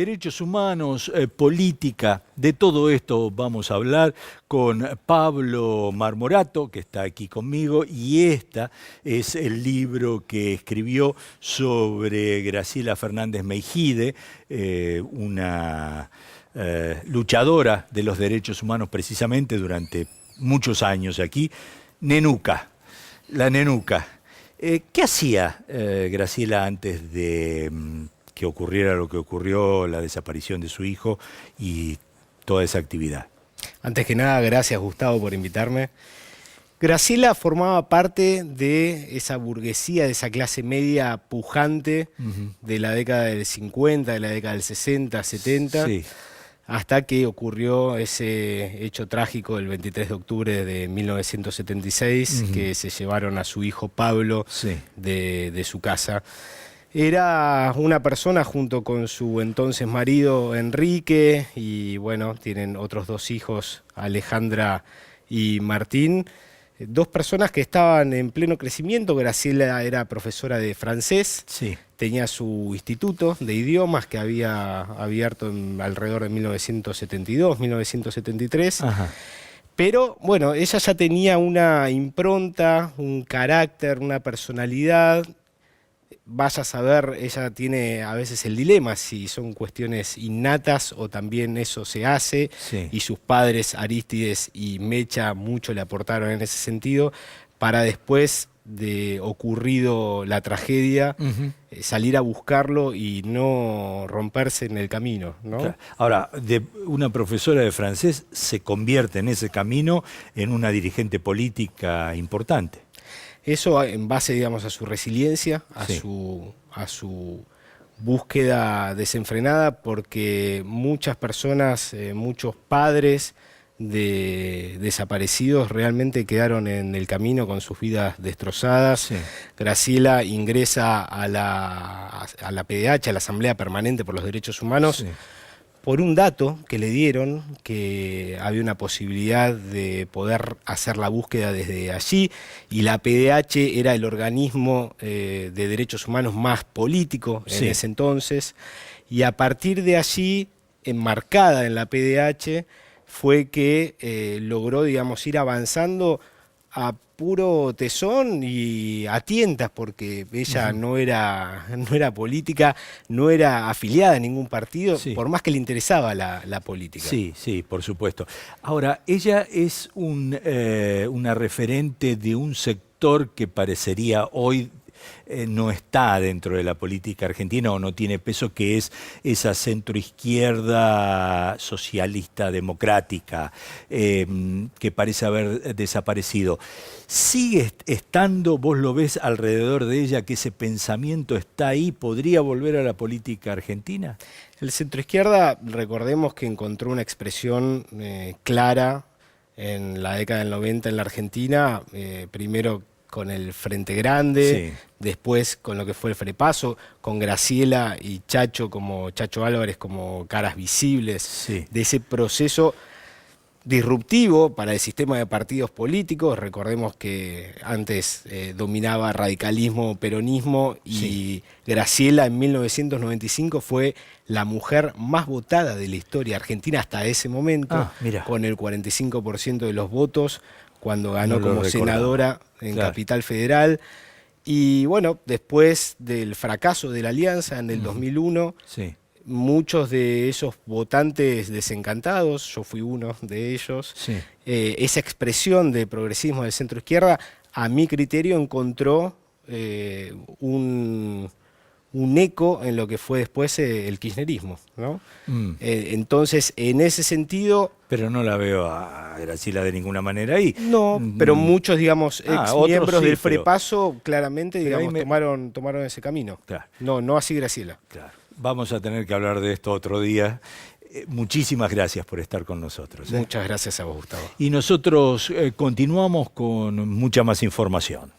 Derechos humanos, política, de todo esto vamos a hablar con Pablo Marmorato, que está aquí conmigo, y este es el libro que escribió sobre Graciela Fernández Meijide, una luchadora de los derechos humanos precisamente durante muchos años aquí, Nenuca, la Nenuca. ¿Qué hacía Graciela antes de que ocurriera lo que ocurrió, la desaparición de su hijo y toda esa actividad? Antes que nada, gracias Gustavo por invitarme. Graciela formaba parte de esa burguesía, de esa clase media pujante de la década del 50, de la década del 60, 70, Sí. hasta que ocurrió ese hecho trágico el 23 de octubre de 1976, que se llevaron a su hijo Pablo Sí. de su casa. Era una persona junto con su entonces marido Enrique y bueno, tienen otros dos hijos, Alejandra y Martín. Dos personas que estaban en pleno crecimiento. Graciela era profesora de francés, Sí. tenía su instituto de idiomas que había abierto alrededor de 1972, 1973. Ajá. Pero bueno, ella ya tenía una impronta, un carácter, una personalidad. Vaya a saber, ella tiene a veces el dilema si son cuestiones innatas o también eso se hace, Sí. y sus padres Arístides y Mecha mucho le aportaron en ese sentido para después de ocurrido la tragedia salir a buscarlo y no romperse en el camino, ¿no? Claro. Ahora, de una profesora de francés se convierte en ese camino en una dirigente política importante. Eso en base, digamos, a su resiliencia, Sí. a su búsqueda desenfrenada, porque muchas personas, muchos padres de desaparecidos realmente quedaron en el camino con sus vidas destrozadas. Sí. Graciela ingresa a la PDH, a la Asamblea Permanente por los Derechos Humanos, Sí. por un dato que le dieron, que había una posibilidad de poder hacer la búsqueda desde allí, y la PDH era el organismo de derechos humanos más político en Sí. ese entonces, y a partir de allí, enmarcada en la PDH, fue que logró, digamos, ir avanzando a puro tesón y a tientas, porque ella no era política, no era afiliada a ningún partido, Sí. por más que le interesaba la política. Sí, sí, por supuesto. Ahora, ella es una referente de un sector que parecería hoy no está dentro de la política argentina o no tiene peso, que es esa centroizquierda socialista democrática que parece haber desaparecido. ¿Sigue estando, vos lo ves alrededor de ella, que ese pensamiento está ahí? ¿Podría volver a la política argentina? El centroizquierda, recordemos que encontró una expresión clara en la década del 90 en la Argentina, primero con el Frente Grande, Sí. después con lo que fue el Frepaso, con Graciela y Chacho Álvarez como caras visibles Sí. de ese proceso disruptivo para el sistema de partidos políticos. Recordemos que antes dominaba radicalismo, peronismo, y Sí. Graciela en 1995 fue la mujer más votada de la historia argentina hasta ese momento, Ah, mira. con el 45% de los votos, cuando ganó No lo como recordaba. senadora en Claro. Capital Federal. Y bueno, después del fracaso de la Alianza en el 2001, Sí. muchos de esos votantes desencantados, yo fui uno de ellos, Sí. esa expresión de progresismo de centro izquierda, a mi criterio encontró un eco en lo que fue después el kirchnerismo, ¿no? Entonces, en ese sentido, Pero no la veo a Graciela de ninguna manera ahí. no, pero muchos, digamos, ex otros miembros sí, del pero- Frepaso claramente, pero ahí digamos, tomaron ese camino. Claro. No así Graciela. Claro. Vamos a tener que hablar de esto otro día. Muchísimas gracias por estar con nosotros. Muchas gracias a vos, Gustavo. Y nosotros continuamos con mucha más información.